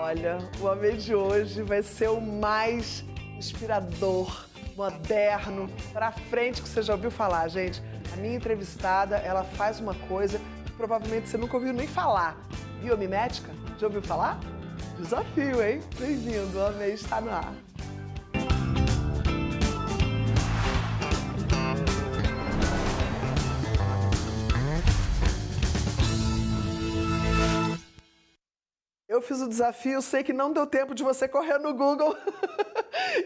Olha, o AMEI de hoje vai ser o mais inspirador, moderno, pra frente que você já ouviu falar, gente. A minha entrevistada, ela faz uma coisa que provavelmente você nunca ouviu nem falar. Biomimética? Já ouviu falar? Desafio, hein? Bem-vindo, o AMEI está no ar. Eu fiz o desafio, sei que não deu tempo de você correr no Google.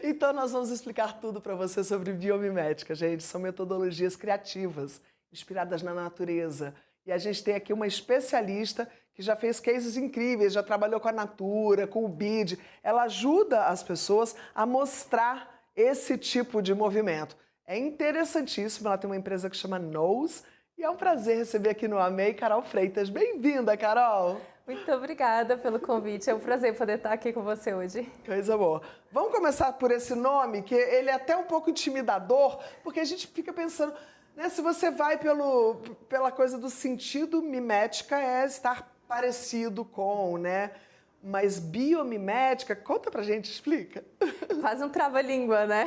Então nós vamos explicar tudo para você sobre biomimética, gente. São metodologias criativas, inspiradas na natureza. E a gente tem aqui uma especialista que já fez cases incríveis, já trabalhou com a Natura, com o BID. Ela ajuda as pessoas a mostrar esse tipo de movimento. É interessantíssimo, ela tem uma empresa que chama Nose. E é um prazer receber aqui no AMEI Carol Freitas. Bem-vinda, Carol! Muito obrigada pelo convite, é um prazer poder estar aqui com você hoje. Coisa boa. Vamos começar por esse nome, que ele é até um pouco intimidador, porque a gente fica pensando, né, se você vai pela coisa do sentido, mimética é estar parecido com, né? Mas biomimética, conta pra gente, explica. Quase um trava-língua, né?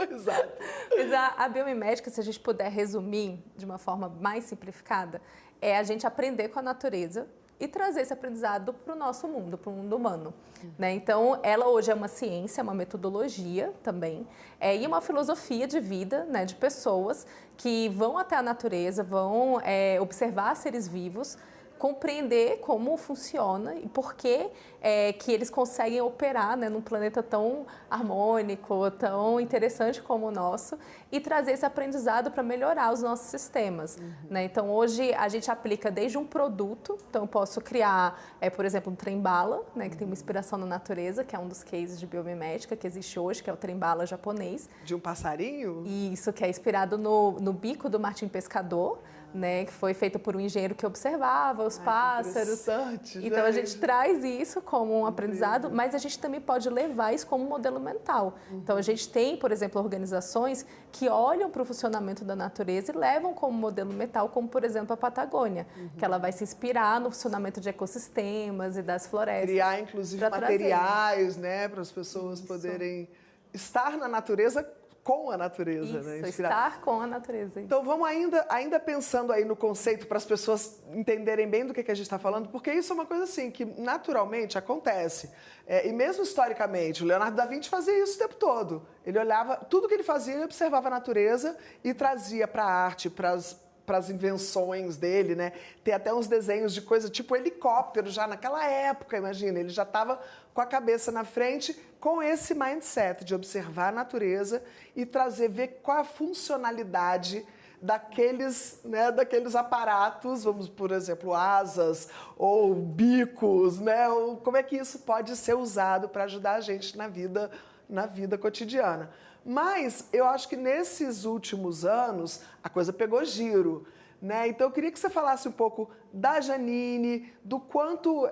Exato. Mas a biomimética, se a gente puder resumir de uma forma mais simplificada, é a gente aprender com a natureza e trazer esse aprendizado para o nosso mundo, para o mundo humano. Né? Então, ela hoje é uma ciência, uma metodologia também, e uma filosofia de vida, né, de pessoas que vão até a natureza, vão observar seres vivos, compreender como funciona e por que que eles conseguem operar, né, num planeta tão harmônico, tão interessante como o nosso, e trazer esse aprendizado para melhorar os nossos sistemas. Né? Então, hoje, a gente aplica desde um produto, então eu posso criar, por exemplo, um trem-bala, né, que tem uma inspiração na natureza, que é um dos cases de biomimética que existe hoje, que é o trem-bala japonês. De um passarinho? Isso, que é inspirado no bico do martim pescador, né, que foi feito por um engenheiro que observava os pássaros. Interessante, então a gente traz isso como um aprendizado, mas a gente também pode levar isso como modelo mental. Então a gente tem, por exemplo, organizações que olham para o funcionamento da natureza e levam como modelo mental, como por exemplo a Patagônia, que ela vai se inspirar no funcionamento de ecossistemas e das florestas. Criar inclusive materiais, né, para as pessoas poderem estar na natureza com a natureza, isso, né? Estar com a natureza. Então vamos ainda pensando aí no conceito para as pessoas entenderem bem do que a gente está falando, porque isso é uma coisa assim que naturalmente acontece. E mesmo historicamente, o Leonardo da Vinci fazia isso o tempo todo. Ele olhava, tudo que ele fazia, ele observava a natureza e trazia para a arte, para as invenções dele, né? Tem até uns desenhos de coisa tipo helicóptero já naquela época, imagina. Ele já estava com a cabeça na frente com esse mindset de observar a natureza e ver qual a funcionalidade daqueles aparatos, vamos, por exemplo, asas ou bicos, né? Ou como é que isso pode ser usado para ajudar a gente na vida cotidiana. Mas eu acho que nesses últimos anos a coisa pegou giro, né? Então eu queria que você falasse um pouco da Janine, do quanto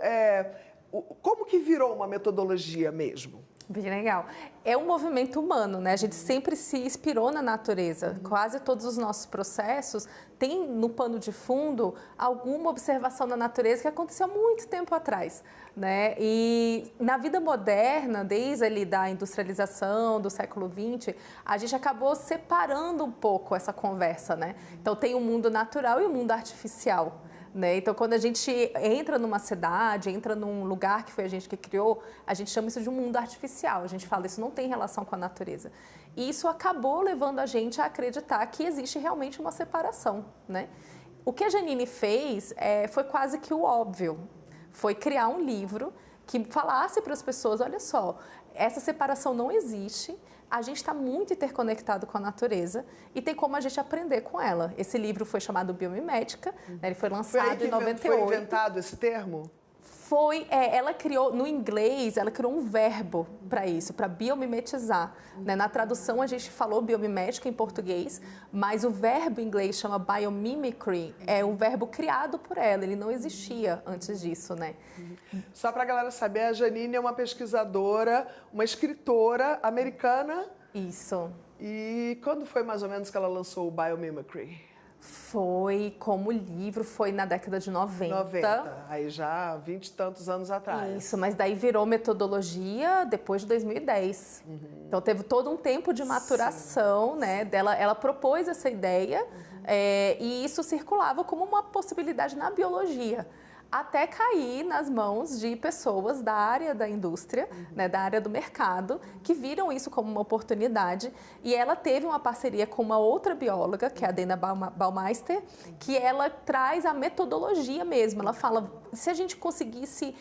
como que virou uma metodologia mesmo. Bem legal. É um movimento humano, né? A gente sempre se inspirou na natureza. Quase todos os nossos processos têm no pano de fundo alguma observação da natureza que aconteceu há muito tempo atrás, né? E na vida moderna, desde ali da industrialização do século XX, a gente acabou separando um pouco essa conversa, né? Então tem o mundo natural e o mundo artificial. Né? Então, quando a gente entra numa cidade, entra num lugar que foi a gente que criou, a gente chama isso de um mundo artificial. A gente fala, isso não tem relação com a natureza. E isso acabou levando a gente a acreditar que existe realmente uma separação. Né? O que a Janine fez foi quase que o óbvio. Foi criar um livro que falasse para as pessoas, olha só, essa separação não existe, a gente está muito interconectado com a natureza e tem como a gente aprender com ela. Esse livro foi chamado Biomimética, né, ele foi lançado em 98. Foi inventado esse termo? Ela criou, no inglês, ela criou um verbo para isso, para biomimetizar. Né? Na tradução a gente falou biomimética em português, mas o verbo em inglês chama biomimicry, é um verbo criado por ela, ele não existia antes disso, né? Só para a galera saber, a Janine é uma pesquisadora, uma escritora americana. Isso. E quando foi mais ou menos que ela lançou o Biomimicry? Foi como livro, foi na década de 90. 90, aí já 20 e tantos anos atrás. Isso, mas daí virou metodologia depois de 2010. Então teve todo um tempo de maturação, né, dela. Ela propôs essa ideia e isso circulava como uma possibilidade na biologia, até cair nas mãos de pessoas da área da indústria, né, da área do mercado, que viram isso como uma oportunidade. E ela teve uma parceria com uma outra bióloga, que é a Dana Baumeister, que ela traz a metodologia mesmo. Ela fala, se a gente conseguisse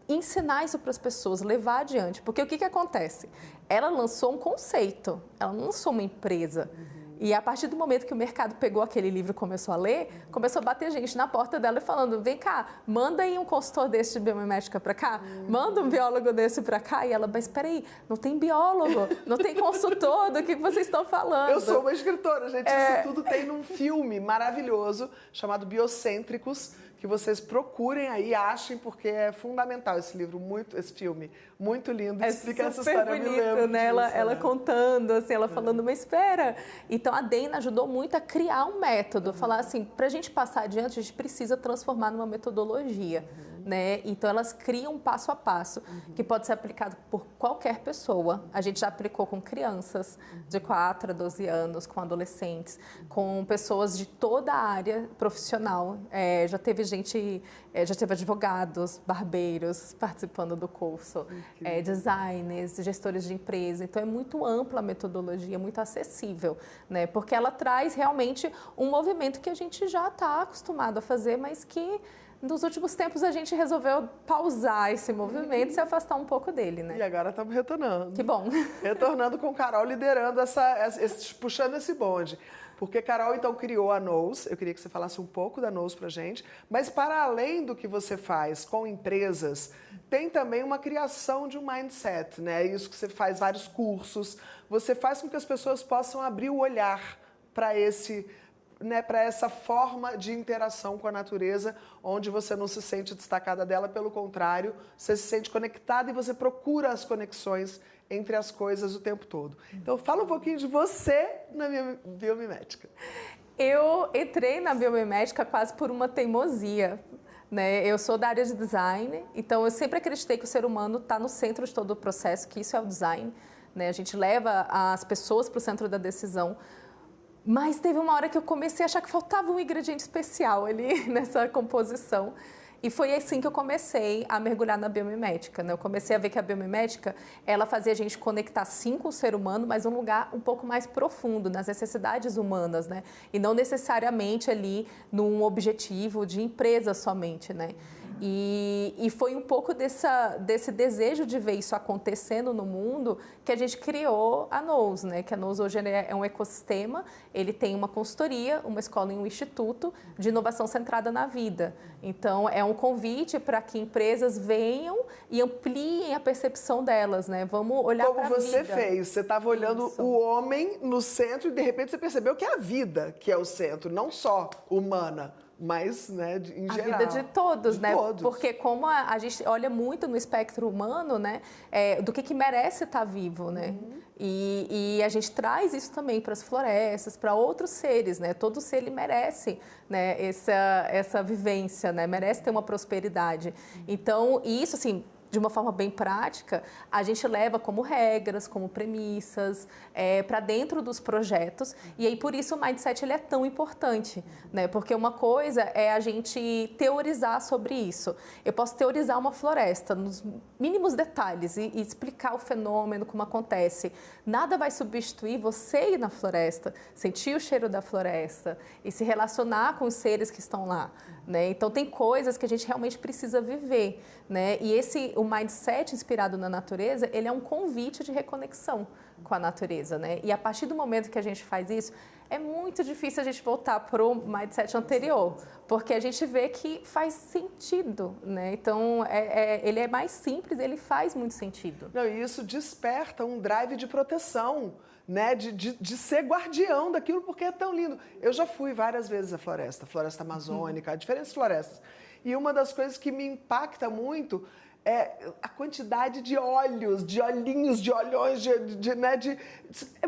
ensinar isso para as pessoas, levar adiante. Porque o que acontece? Ela lançou um conceito, ela não lançou uma empresa. E a partir do momento que o mercado pegou aquele livro e começou a ler, começou a bater gente na porta dela e falando, vem cá, manda aí um consultor desse de biomimética para cá, manda um biólogo desse para cá. E ela, mas espera aí, não tem biólogo, não tem consultor, do que vocês estão falando? Eu sou uma escritora, gente, isso tudo tem num filme maravilhoso chamado Biocêntricos, que vocês procurem aí, achem, porque é fundamental esse livro, esse filme, muito lindo, explica essa história. É super bonito, né? Ela contando, assim, ela falando, mas espera. Então, a Dana ajudou muito a criar um método, falar assim, para a gente passar adiante, a gente precisa transformar numa metodologia. Né? Então, elas criam um passo a passo, que pode ser aplicado por qualquer pessoa. A gente já aplicou com crianças de 4 a 12 anos, com adolescentes, com pessoas de toda a área profissional. Já teve gente, já teve advogados, barbeiros participando do curso, designers, gestores de empresa. Então, é muito ampla a metodologia, muito acessível, né? Porque ela traz realmente um movimento que a gente já está acostumado a fazer, mas que nos últimos tempos a gente resolveu pausar esse movimento e se afastar um pouco dele, né? E agora estamos retornando. Que bom. Retornando com Carol liderando puxando esse bonde. Porque Carol, então, criou a Nose. Eu queria que você falasse um pouco da Nose pra gente. Mas para além do que você faz com empresas, tem também uma criação de um mindset, né? Isso que você faz vários cursos. Você faz com que as pessoas possam abrir o olhar para para essa forma de interação com a natureza, onde você não se sente destacada dela, pelo contrário, você se sente conectada e você procura as conexões entre as coisas o tempo todo. Então, fala um pouquinho de você na biomimética. Eu entrei na biomimética quase por uma teimosia. Né? Eu sou da área de design, então eu sempre acreditei que o ser humano está no centro de todo o processo, que isso é o design. Né? A gente leva as pessoas para o centro da decisão. Mas teve uma hora que eu comecei a achar que faltava um ingrediente especial ali nessa composição. E foi assim que eu comecei a mergulhar na biomimética, né? Eu comecei a ver que a biomimética, ela fazia a gente conectar sim com o ser humano, mas um lugar um pouco mais profundo, nas necessidades humanas, né? E não necessariamente ali num objetivo de empresa somente, né? E foi um pouco desse desejo de ver isso acontecendo no mundo que a gente criou a Nose, né? Que a Nose hoje é um ecossistema, ele tem uma consultoria, uma escola e um instituto de inovação centrada na vida. Então, é um convite para que empresas venham e ampliem a percepção delas, né? Vamos olhar para a vida. Como você fez, você estava olhando o homem no centro e de repente você percebeu que é a vida que é o centro, não só humana. Mas, né, em geral. A vida de todos, né? Todos. Porque como a gente olha muito no espectro humano, né, do que merece estar vivo, né? E a gente traz isso também para as florestas, para outros seres, né? Todo ser ele merece, né, essa vivência, né? Merece ter uma prosperidade. Então, isso assim, de uma forma bem prática, a gente leva como regras, como premissas, para dentro dos projetos. E aí, por isso, o mindset ele é tão importante, né? Porque uma coisa é a gente teorizar sobre isso. Eu posso teorizar uma floresta nos mínimos detalhes e explicar o fenômeno, como acontece. Nada vai substituir você ir na floresta, sentir o cheiro da floresta e se relacionar com os seres que estão lá, né? Então, tem coisas que a gente realmente precisa viver, né? E o mindset inspirado na natureza, ele é um convite de reconexão com a natureza, né? E a partir do momento que a gente faz isso, é muito difícil a gente voltar para o mindset anterior, porque a gente vê que faz sentido, né? Então, ele é mais simples, ele faz muito sentido. Não, e isso desperta um drive de proteção, né? De ser guardião daquilo, porque é tão lindo. Eu já fui várias vezes à floresta amazônica, diferentes florestas. E uma das coisas que me impacta muito a quantidade de olhos, de olhinhos, de olhões, é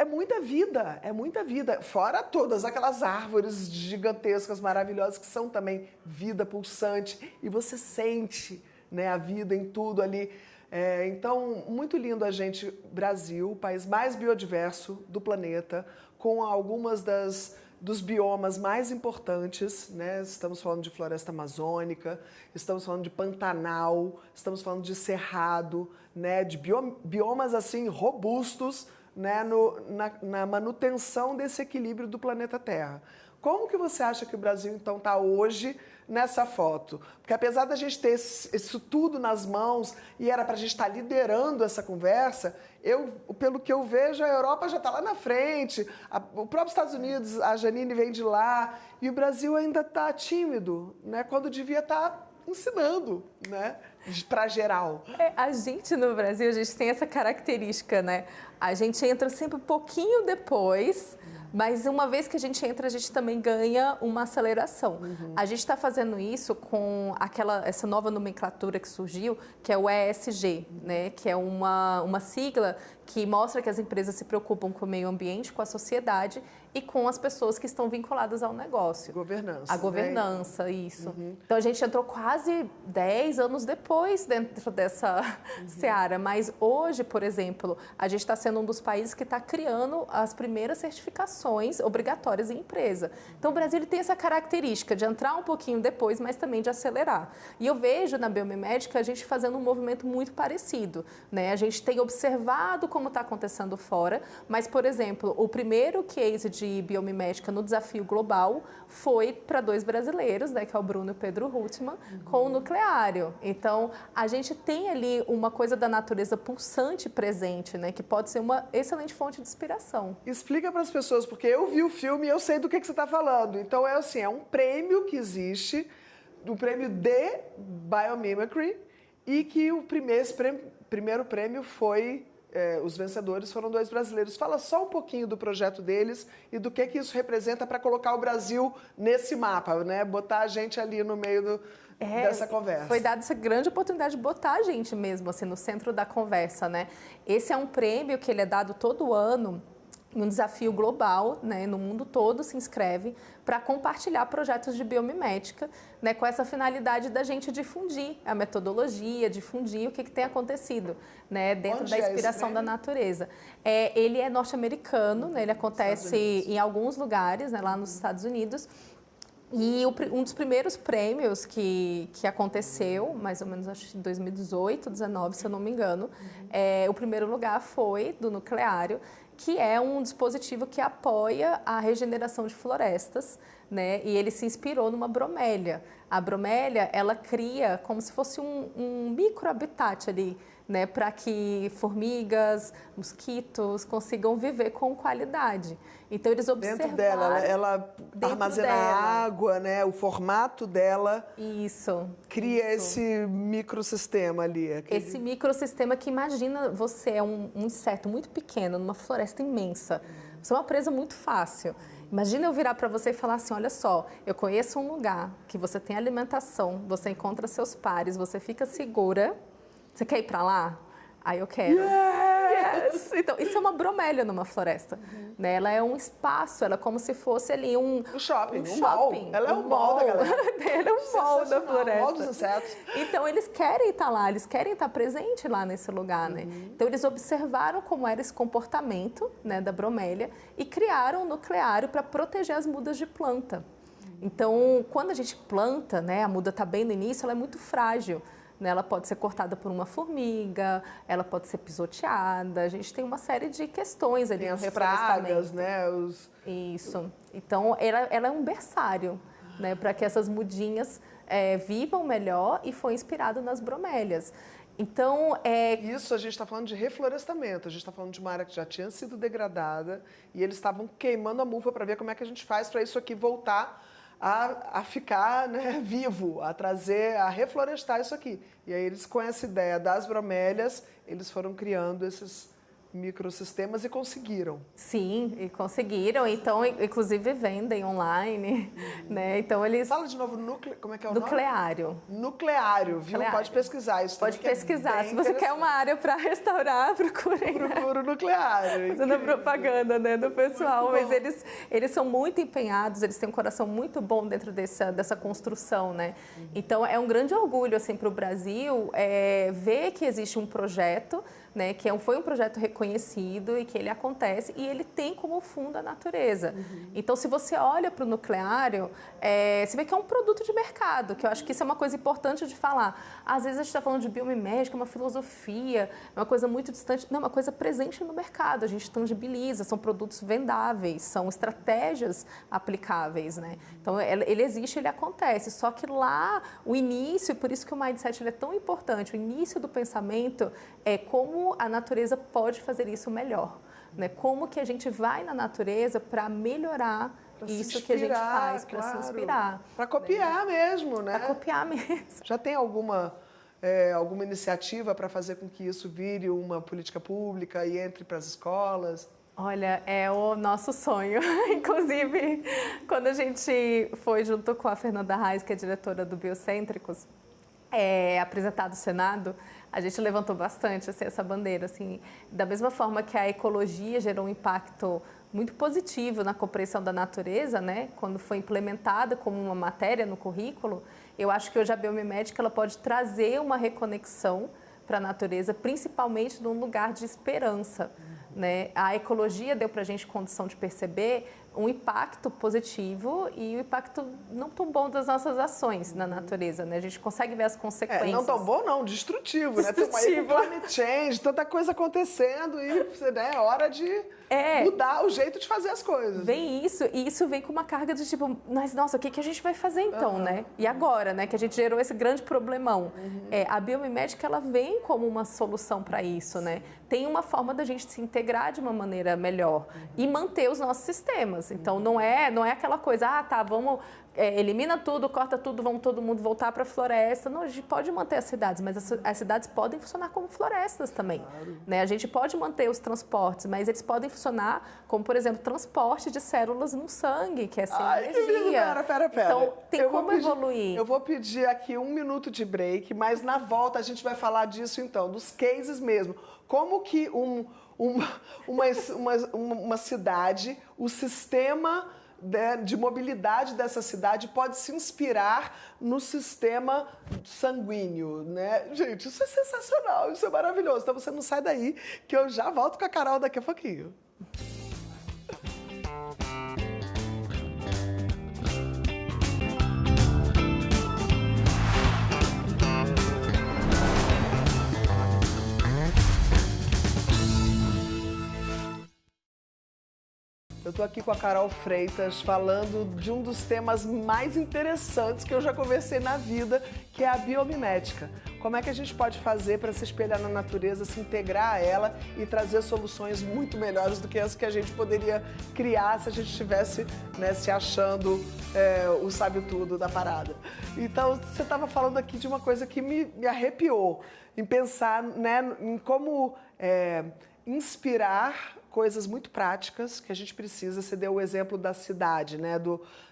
muita vida, é muita vida. Fora todas aquelas árvores gigantescas, maravilhosas, que são também vida pulsante. E você sente, né, a vida em tudo ali. Então, muito lindo a gente, Brasil, o país mais biodiverso do planeta, com algumas dos biomas mais importantes, né? Estamos falando de floresta amazônica, estamos falando de Pantanal, estamos falando de Cerrado, né? De biomas assim robustos, né? Na manutenção desse equilíbrio do planeta Terra. Como que você acha que o Brasil, então, está hoje nessa foto? Porque apesar da gente ter isso tudo nas mãos e era para a gente estar liderando essa conversa, pelo que eu vejo, a Europa já está lá na frente, o próprio Estados Unidos, a Janine vem de lá, e o Brasil ainda está tímido, né? Quando devia estar ensinando, né? Para geral. A gente no Brasil, a gente tem essa característica, né? A gente entra sempre um pouquinho depois, mas uma vez que a gente entra, a gente também ganha uma aceleração. A gente está fazendo isso com essa nova nomenclatura que surgiu, que é o ESG, né? Que é uma sigla que mostra que as empresas se preocupam com o meio ambiente, com a sociedade e com as pessoas que estão vinculadas ao negócio. Governança. A governança, né? Isso. Então, a gente entrou quase 10 anos depois dentro dessa seara. Mas hoje, por exemplo, a gente está sendo um dos países que está criando as primeiras certificações obrigatórias em empresa. Então, o Brasil ele tem essa característica de entrar um pouquinho depois, mas também de acelerar. E eu vejo na Biomimética a gente fazendo um movimento muito parecido, né? A gente tem observado como está acontecendo fora, mas, por exemplo, o primeiro case de biomimética no desafio global foi para 2 brasileiros, né, que é o Bruno e o Pedro Hultmann, com o nucleário. Então, a gente tem ali uma coisa da natureza pulsante presente, né, que pode ser uma excelente fonte de inspiração. Explica para as pessoas, porque eu vi o filme e eu sei do que você está falando. Então, é um prêmio que existe, um prêmio de Biomimicry, e que esse primeiro prêmio foi... os vencedores foram 2 brasileiros. Fala só um pouquinho do projeto deles e do que isso representa para colocar o Brasil nesse mapa, né? Botar a gente ali no meio dessa conversa. Foi dada essa grande oportunidade de botar a gente mesmo assim, no centro da conversa, né? Esse é um prêmio que ele é dado todo ano, um desafio global, né, no mundo todo se inscreve para compartilhar projetos de biomimética, né, com essa finalidade da gente difundir a metodologia, difundir o que tem acontecido, né, dentro da inspiração da natureza. Ele é norte-americano, né, ele acontece em alguns lugares, né, lá nos Estados Unidos. E um dos primeiros prêmios que aconteceu, mais ou menos acho que em 2018, 2019, se eu não me engano, o primeiro lugar foi do nucleário, que é um dispositivo que apoia a regeneração de florestas, né? E ele se inspirou numa bromélia. A bromélia, ela cria como se fosse um microhabitat ali, né? Para que formigas, mosquitos consigam viver com qualidade. Então, eles observaram... Dentro dela, ela armazena água, né? O formato dela... Isso. Cria esse microsistema ali. Esse microsistema que, imagina, você é um inseto muito pequeno, numa floresta imensa. Você é uma presa muito fácil. Imagina eu virar para você e falar assim, olha só, eu conheço um lugar que você tem alimentação, você encontra seus pares, você fica segura. Você quer ir para lá? Aí eu quero. Yes! Então, isso é uma bromélia numa floresta. Né? Ela é um espaço, ela é como se fosse ali um shopping. Mall. Ela é um mall da galera. Ela é um mall da floresta. Mall dos insetos. Então, eles querem estar lá, eles querem estar presentes lá nesse lugar, né? Então, eles observaram como era esse comportamento, né, da bromélia e criaram um nucleário para proteger as mudas de planta. Então, quando a gente planta, né, a muda está bem no início, ela é muito frágil. Ela pode ser cortada por uma formiga, ela pode ser pisoteada. A gente tem uma série de questões ali no reflorestamento. Tem as pragas, né? Isso. Então, ela é um berçário, né, para que essas mudinhas vivam melhor e foi inspirado nas bromélias. Então, Isso a gente está falando de reflorestamento, a gente está falando de uma área que já tinha sido degradada e eles estavam queimando a mufa para ver como é que a gente faz para isso aqui voltar a ficar, né, vivo, a reflorestar isso aqui. E aí eles, com essa ideia das bromélias, eles foram criando microsistemas e conseguiram. Sim, e conseguiram. Então, inclusive, vendem online, né? Então, eles... Fala de novo, como é que é o Nucleário. nome? Nucleário, viu? Nucleário. Pode pesquisar isso. Pode pesquisar. Se você quer uma área para restaurar, procurem. Procura o Nucleário. Fazendo propaganda, né, do pessoal. Mas eles são muito empenhados, eles têm um coração muito bom dentro dessa construção, né? Então, é um grande orgulho, assim, para o Brasil ver que existe um projeto, né, que foi um projeto reconhecido e que ele acontece e ele tem como fundo a natureza. Então, se você olha para o nucleário, você vê que é um produto de mercado, que eu acho que isso é uma coisa importante de falar. Às vezes a gente está falando de biomimética, uma filosofia, uma coisa muito distante. Não, uma coisa presente no mercado, a gente tangibiliza, são produtos vendáveis, são estratégias aplicáveis, né? Então, ele existe, ele acontece, só que lá, o início, por isso que o Mindset ele é tão importante, o início do pensamento é como a natureza pode fazer isso melhor, né? Como que a gente vai na natureza para melhorar isso que a gente faz, para se inspirar. Para copiar mesmo, né? Para copiar mesmo. Já tem alguma iniciativa para fazer com que isso vire uma política pública e entre para as escolas? Olha, é o nosso sonho. Inclusive, quando a gente foi junto com a Fernanda Reis, que é diretora do Biocêntricos, apresentado no Senado, a gente levantou bastante assim, essa bandeira. Assim, da mesma forma que a ecologia gerou um impacto muito positivo na compreensão da natureza, né? Quando foi implementada como uma matéria no currículo, eu acho que hoje a biomimética ela pode trazer uma reconexão para a natureza, principalmente num lugar de esperança. Né? A ecologia deu para a gente condição de perceber um impacto positivo e o impacto não tão bom das nossas ações na natureza, né? A gente consegue ver as consequências. Não tão bom não, destrutivo, né? Tem aí climate change, tanta coisa acontecendo e é hora de mudar o jeito de fazer as coisas. Vem isso, e isso vem com uma carga de tipo, mas nossa, o que a gente vai fazer então, né? E agora, né? Que a gente gerou esse grande problemão. A biomimética, ela vem como uma solução para isso, né? Tem uma forma da gente se integrar de uma maneira melhor e manter os nossos sistemas. Então, não é aquela coisa, vamos, elimina tudo, corta tudo, vamos todo mundo voltar para a floresta. Não, a gente pode manter as cidades, mas as cidades podem funcionar como florestas também. Claro. Né? A gente pode manter os transportes, mas eles podem funcionar como, por exemplo, transporte de células no sangue, que é sem energia. Pera. Então, tem como evoluir. Eu vou pedir aqui 1 minuto de break, mas na volta a gente vai falar disso então, dos cases mesmo. Como que uma cidade, o sistema de mobilidade dessa cidade pode se inspirar no sistema sanguíneo, né? Gente, isso é sensacional, isso é maravilhoso. Então você não sai daí, que eu já volto com a Carol daqui a pouquinho. Eu estou aqui com a Carol Freitas falando de um dos temas mais interessantes que eu já conversei na vida, que é a biomimética. Como é que a gente pode fazer para se espelhar na natureza, se integrar a ela e trazer soluções muito melhores do que as que a gente poderia criar se a gente estivesse, né, se achando o sabe-tudo da parada. Então, você estava falando aqui de uma coisa que me arrepiou, em pensar, né, em como inspirar coisas muito práticas que a gente precisa. Você deu o exemplo da cidade, né?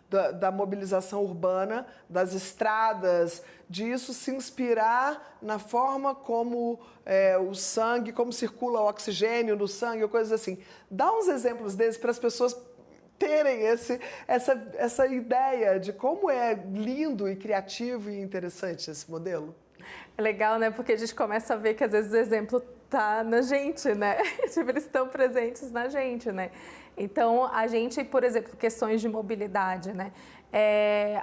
Da mobilização urbana, das estradas, disso se inspirar na forma como o sangue, como circula o oxigênio no sangue, ou coisas assim. Dá uns exemplos desses para as pessoas terem essa ideia de como é lindo e criativo e interessante esse modelo. É legal, né? Porque a gente começa a ver que às vezes o exemplo tá na gente, né? Tipo, eles estão presentes na gente, né? Então, a gente, por exemplo, questões de mobilidade, né?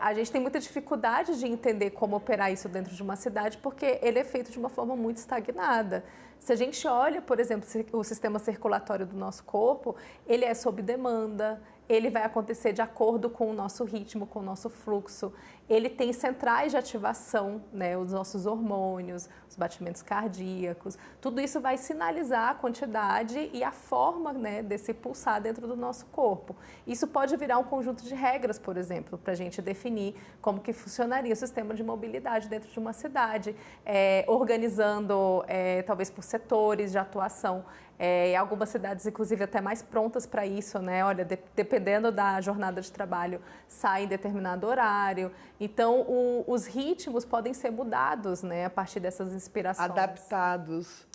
A gente tem muita dificuldade de entender como operar isso dentro de uma cidade, porque ele é feito de uma forma muito estagnada. Se a gente olha, por exemplo, o sistema circulatório do nosso corpo, ele é sob demanda, ele vai acontecer de acordo com o nosso ritmo, com o nosso fluxo. ele tem centrais de ativação, né, os nossos hormônios, os batimentos cardíacos, tudo isso vai sinalizar a quantidade e a forma, né, desse pulsar dentro do nosso corpo. Isso pode virar um conjunto de regras, por exemplo, para a gente definir como que funcionaria o sistema de mobilidade dentro de uma cidade, organizando talvez por setores de atuação. Algumas cidades, inclusive, até mais prontas para isso, né? Olha, dependendo da jornada de trabalho, sai em determinado horário. Então, os ritmos podem ser mudados, né? A partir dessas inspirações. Adaptados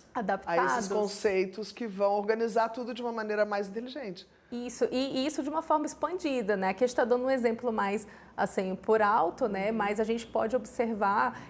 a esses conceitos que vão organizar tudo de uma maneira mais inteligente. Isso, e isso de uma forma expandida, né? Aqui a gente está dando um exemplo mais, assim, por alto, né? Mas a gente pode observar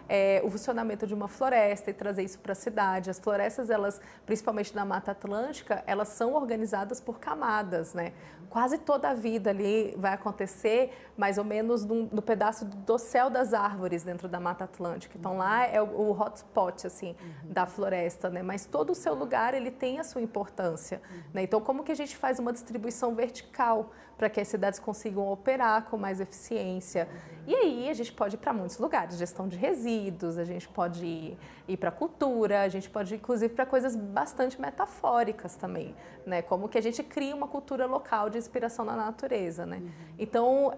o funcionamento de uma floresta e trazer isso para a cidade. As florestas, elas, principalmente na Mata Atlântica, elas são organizadas por camadas, né? Quase toda a vida ali vai acontecer mais ou menos no pedaço do dossel das árvores dentro da Mata Atlântica. Então lá é o hotspot, assim, da floresta, né? Mas todo o seu lugar, ele tem a sua importância, né? Então como que a gente faz uma distribuição vertical para que as cidades consigam operar com mais eficiência? E aí a gente pode ir para muitos lugares, gestão de resíduos, a gente pode ir para a cultura, a gente pode ir, inclusive, para coisas bastante metafóricas também, né? Como que a gente cria uma cultura local de inspiração na natureza, né? Então,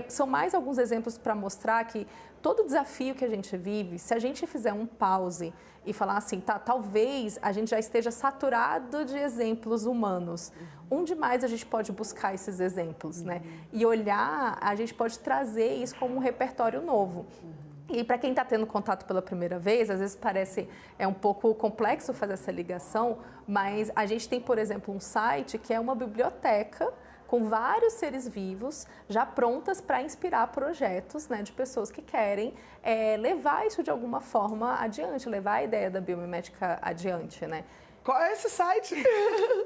são mais alguns exemplos para mostrar que todo desafio que a gente vive, se a gente fizer um pause e falar assim, tá, talvez a gente já esteja saturado de exemplos humanos. Onde mais a gente pode buscar esses exemplos, né? E olhar, a gente pode trazer isso como um repertório novo. E para quem está tendo contato pela primeira vez, às vezes parece um pouco complexo fazer essa ligação, mas a gente tem, por exemplo, um site que é uma biblioteca com vários seres vivos já prontas para inspirar projetos, né, de pessoas que querem levar isso de alguma forma adiante, levar a ideia da biomimética adiante, né? Qual é esse site?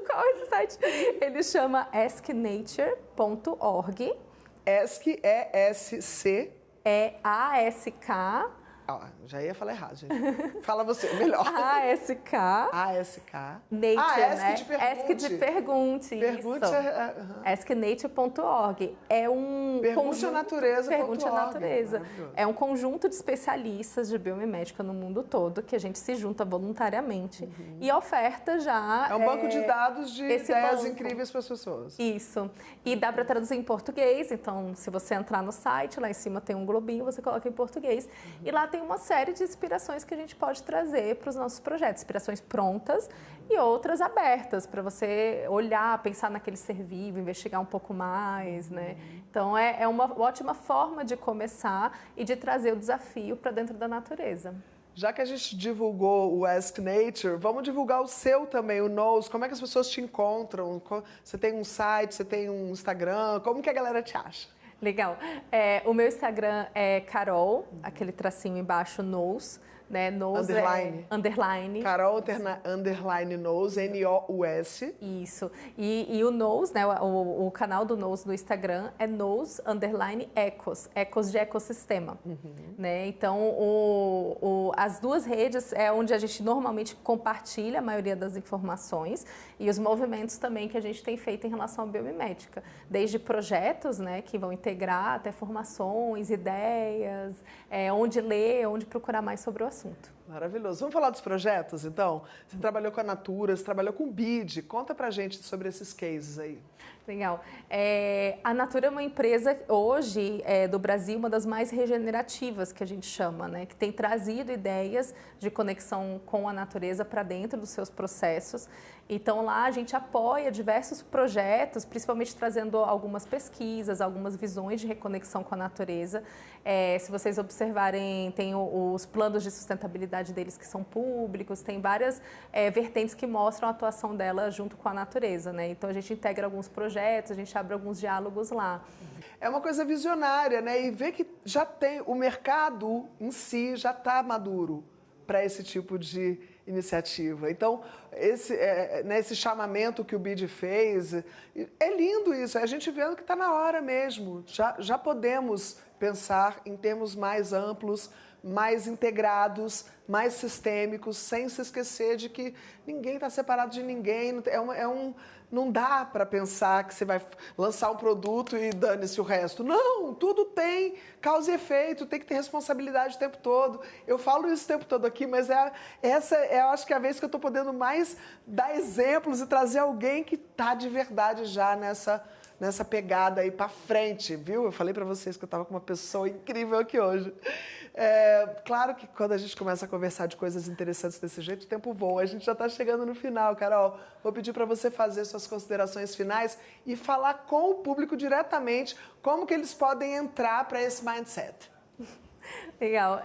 Qual é esse site? Ele chama asknature.org. Ask é S-C. É A-S-K. Já ia falar errado, gente. Fala você, melhor. A-S-K. A-S-K. Nature, Ask né? de pergunte. Ask de pergunte. Pergunte isso. Asknature.org. É um Pergunte a natureza. Pergunte a natureza. É um conjunto de especialistas de biomimética no mundo todo que a gente se junta voluntariamente e oferta já. É um banco de dados de ideias banco. incríveis para as pessoas. Isso. E dá para traduzir em português. Então, se você entrar no site, lá em cima tem um globinho, você coloca em português. E lá tem uma série de inspirações que a gente pode trazer para os nossos projetos. Inspirações prontas e outras abertas para você olhar, pensar naquele ser vivo, investigar um pouco mais, né? Então, é uma ótima forma de começar e de trazer o desafio para dentro da natureza. Já que a gente divulgou o Ask Nature, vamos divulgar o seu também, o Knows. Como é que as pessoas te encontram? Você tem um site, você tem um Instagram? Como que a galera te acha? Legal. O meu Instagram é Carol, aquele tracinho embaixo, Knows, né? Knows underline. Carol underline Knows, N-O-U-S. Isso. E o Knows, né? O canal do Knows no Instagram é Knows underline Ecos, Ecos de ecossistema, né? Então, as duas redes é onde a gente normalmente compartilha a maioria das informações e os movimentos também que a gente tem feito em relação à biomimética, desde projetos, né, que vão integrar até formações, ideias, onde ler, onde procurar mais sobre o assunto. Maravilhoso. Vamos falar dos projetos, então? Você trabalhou com a Natura, você trabalhou com o BID. Conta pra gente sobre esses cases aí. Legal. A Natura é uma empresa, hoje, do Brasil, uma das mais regenerativas, que a gente chama, né? Que tem trazido ideias de conexão com a natureza para dentro dos seus processos. Então, lá a gente apoia diversos projetos, principalmente trazendo algumas pesquisas, algumas visões de reconexão com a natureza. Se vocês observarem, tem os planos de sustentabilidade deles que são públicos, tem várias vertentes que mostram a atuação dela junto com a natureza, né? Então, a gente integra alguns projetos, a gente abre alguns diálogos lá. É uma coisa visionária, né? E ver que já tem, o mercado em si já está maduro para esse tipo de iniciativa. Então, esse chamamento que o BID fez, é lindo isso, é a gente vendo que está na hora mesmo. Já podemos pensar em termos mais amplos mais integrados, mais sistêmicos, sem se esquecer de que ninguém está separado de ninguém. Não dá para pensar que você vai lançar um produto e dane-se o resto. Não, tudo tem causa e efeito, tem que ter responsabilidade o tempo todo. Eu falo isso o tempo todo aqui, mas eu acho que é a vez que eu estou podendo mais dar exemplos e trazer alguém que está de verdade já nessa pegada aí para frente, viu? Eu falei para vocês que eu estava com uma pessoa incrível aqui hoje. Claro que quando a gente começa a conversar de coisas interessantes desse jeito, o tempo voa. A gente já está chegando no final, Carol. Vou pedir para você fazer suas considerações finais e falar com o público diretamente como que eles podem entrar para esse mindset. Legal,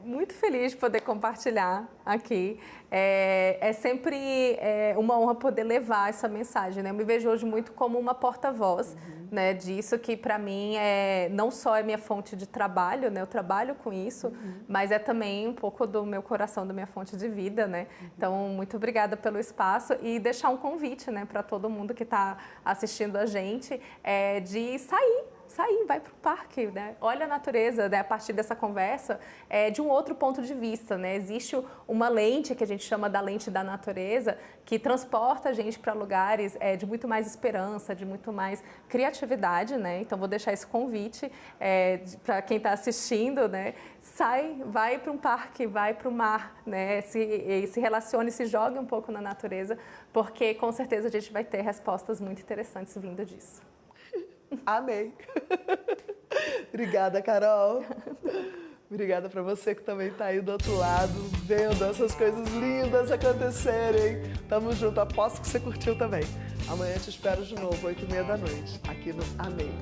muito feliz de poder compartilhar aqui. É sempre uma honra poder levar essa mensagem, né? Eu me vejo hoje muito como uma porta-voz, né, disso que para mim não só é minha fonte de trabalho, né? Eu trabalho com isso, mas é também um pouco do meu coração, da minha fonte de vida, né? Então, muito obrigada pelo espaço e deixar um convite, né, para todo mundo que está assistindo a gente, de sair, vai para o parque, né? Olha a natureza, né? A partir dessa conversa, de um outro ponto de vista, né? Existe uma lente que a gente chama da lente da natureza, que transporta a gente para lugares de muito mais esperança, de muito mais criatividade, né? Então, vou deixar esse convite para quem está assistindo, né? Vai para um parque, vai para o mar, né? Se relacione, se jogue um pouco na natureza, porque com certeza a gente vai ter respostas muito interessantes vindo disso. Amei. Obrigada, Carol. Obrigada para você que também está aí do outro lado, vendo essas coisas lindas acontecerem. Tamo junto, aposto que você curtiu também. Amanhã te espero de novo, 8h30 da noite, aqui no Amei.